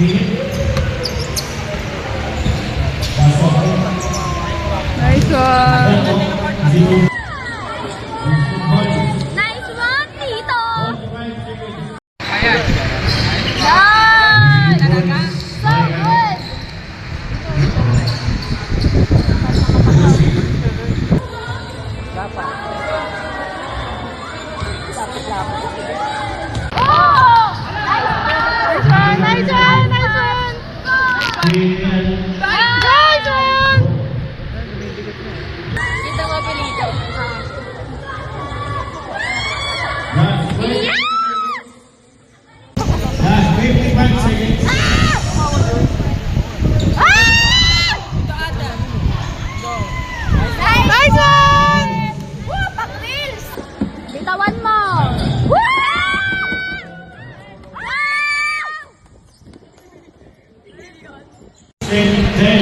Nice one! Nice one, Tito! Ayan! Yan! So good! Oh! Nice one! Nice one! Nice one! Nice one! Dito ko pinito. Last 55 seconds. Nice one! Woo! Pang-reels! Bitawan mo! Woo! 10, 10.